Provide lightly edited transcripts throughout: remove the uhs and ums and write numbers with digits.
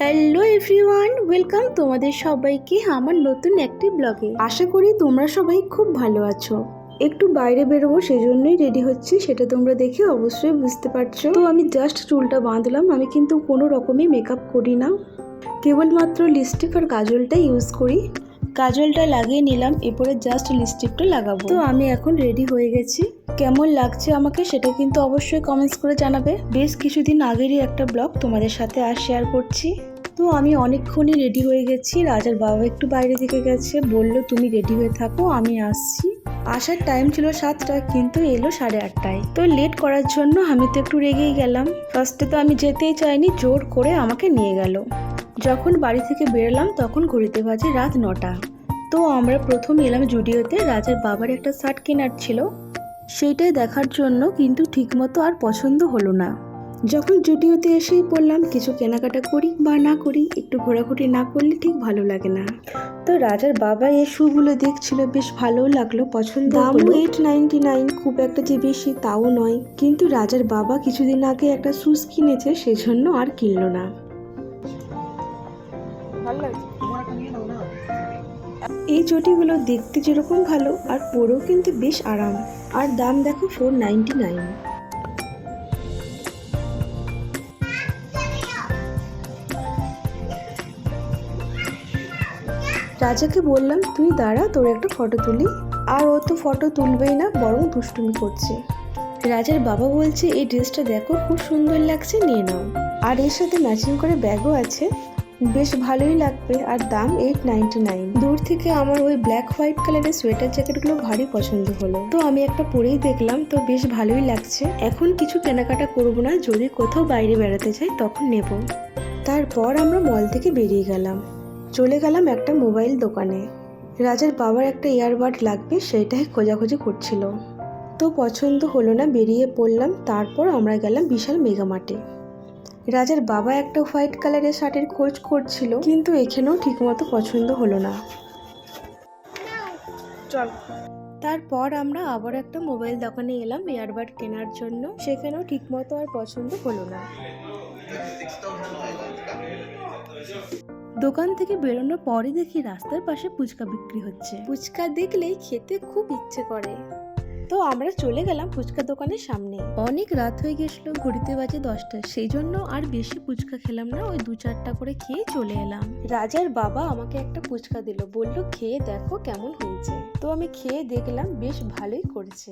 Hello everyone, welcome তোমাদের সবাইকে আমার নতুন একটি ব্লগে। আশা করি তোমরা সবাই খুব ভালো আছো। একটু বাইরে বেরোবো সেজন্যই রেডি হচ্ছি, সেটা তোমরা দেখে অবশ্যই বুঝতে পারছো। তো আমি জাস্ট চুলটা বাঁধলাম, আমি কিন্তু কোনো রকমই মেকআপ করি না, কেবলমাত্র লিপস্টিক আর কাজলটা ইউজ করি। কাজলটা লাগিয়ে নিলাম, এরপরে জাস্ট লিপস্টিকটা লাগাবো। তো আমি এখন রেডি হয়ে গেছি। কেমন লাগছে আমাকে সেটা কিন্তু অবশ্যই কমেন্টস করে জানাবে। বেশ কিছুদিন আগেরই একটা ব্লগ তোমাদের সাথে আর শেয়ার করছি। তো আমি অনেকক্ষণই রেডি হয়ে গেছি। রাজার বাবা একটু বাইরে থেকে গেছে, বলল তুমি রেডি হয়ে থাকো, আমি আসছি। আসার টাইম ছিল 7টায়, কিন্তু এলো 8:30টায়। তো লেট করার জন্য আমি তো একটু রেগেই গেলাম। ফার্স্টে তো আমি যেতেই চাইনি, জোর করে আমাকে নিয়ে গেল। যখন বাড়ি থেকে বেরোলাম তখন ঘড়িতে বাজে রাত 9টা। তো আমরা প্রথম এলাম জুডিওতে। রাজার বাবার একটা শার্ট কেনার ছিল, সেইটাই দেখার জন্য, কিন্তু ঠিকমতো আর পছন্দ হলো না। যখন জুডিওতে এসেই পড়লাম কিছু কেনাকাটা করি বা না করি, একটু ঘোরাঘুরি না করলে ঠিক ভালো লাগে না। তো রাজার বাবা এই শুগুলো দেখছিল, বেশ ভালোও লাগলো, পছন্দ হলো। 899, খুব একটা যে বেশি তাও নয়, কিন্তু রাজার বাবা কিছুদিন আগে একটা শুজ কিনেছে, সেজন্য আর কিনলো না। এই চটিগুলো দেখতে যেরকম ভালো আর পরেও কিন্তু বেশ আরাম। আর দাম দেখো 499। রাজাকে বললাম তুই দাঁড়া, তোর একটা ফটো তুলি। আর ও তো ফটো তুলবেই না, বরং দুষ্টুমি করছে। রাজার বাবা বলছে এই ড্রেসটা দেখো খুব সুন্দর লাগছে, নিয়ে নাও। আর এর সাথে ম্যাচিং করে ব্যাগও আছে, বেশ ভালোই লাগবে। আর দাম 899। দূর থেকে আমার ওই ব্ল্যাক হোয়াইট কালারের সোয়েটার জ্যাকেটগুলো ভারী পছন্দ হলো। তো আমি একটা পরেই দেখলাম, তো বেশ ভালোই লাগছে। এখন কিছু কেনাকাটা করবো না, যদি কোথাও বাইরে বেড়াতে যাই তখন নেব। তারপর আমরা মল থেকে বেরিয়ে গেলাম, চলে গেলাম একটা মোবাইল দোকানে। রাজার বাবার একটা ইয়ারবাড লাগবে, সেটাই খোঁজাখুঁজি করছিল। তো পছন্দ হলো না, বেরিয়ে পড়লাম। তারপর আমরা গেলাম বিশাল মেগামার্টে। রাজার বাবা একটা হোয়াইট কালারের শার্টের খোঁজ করছিল, কিন্তু এখানেও ঠিকমতো পছন্দ হলো না। চল। তারপর আমরা আবার একটা মোবাইল দোকানে এলাম ইয়ারবাড কেনার জন্য, সেখানেও ঠিকমতো আর পছন্দ হলো না। দোকান থেকে বেরোনোর পরে দেখি রাস্তার পাশে ফুচকা বিক্রি হচ্ছে। ফুচকা দেখলেই খেতে খুব ইচ্ছে করে। তো আমরা চলে গেলাম ফুচকা দোকানের সামনে। অনেক রাত হয়ে গেছিল, ঘড়িতে বাজে 10টা, সেই জন্য আর বেশি ফুচকা খেলাম না, ওই 2-4টা করে খেয়ে চলে এলাম। রাজার বাবা আমাকে একটা ফুচকা দিল, বলল খেয়ে দেখো কেমন হয়েছে। তো আমি খেয়ে দেখলাম, বেশ ভালোই করেছে।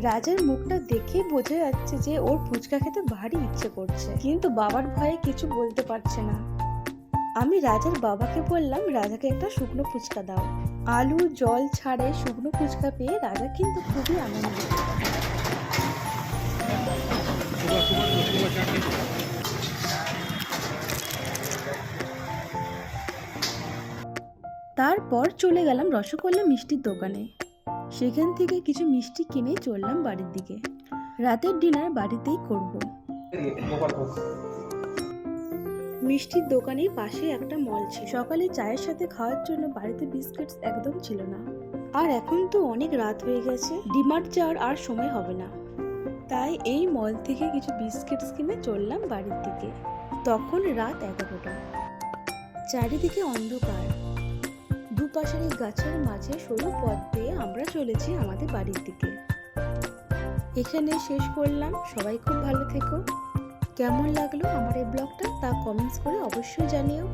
রাজার মুখটা দেখে বোঝা যাচ্ছে যে ওর ফুচকা খেতে ভারী ইচ্ছে করছে, কিন্তু বাবার ভয়ে কিছু বলতে পারছে না। আমি রাজার বাবাকে বললাম রাজাকে একটা শুকনো ফুচকা দাও। আলু জল ছাড়ে শুকনো ফুচকা পেয়ে রাজা কিন্তু খুবই আনন্দিত। তারপর চলে গেলাম রসগোল্লা মিষ্টির দোকানে। সেখান থেকে কিছু মিষ্টি কিনে চললাম বাড়ির দিকে। রাতের ডিনার বাড়িতেই করব। মিষ্টির দোকানের পাশে একটা মল ছিল। সকালে চায়ের সাথে খাওয়ার জন্য বাড়িতে বিস্কিটস একদম ছিল না। আর এখন তো অনেক রাত হয়ে গেছে, ডিমার্ট যাওয়ার আর সময় হবে না। তাই এই মল থেকে কিছু বিস্কিটস কিনে চললাম বাড়ির দিকে। তখন রাত 11টা। চারিদিকে অন্ধকার। দুপাশের এই গাছের মাঝে সরু পথ দিয়ে আমরা চলেছি আমাদের বাড়ির দিকে। এখানে শেষ করলাম। সবাই খুব ভালো থেকো। কেমন লাগলো আমার এই ব্লগটা তা কমেন্টস করে অবশ্যই জানিও।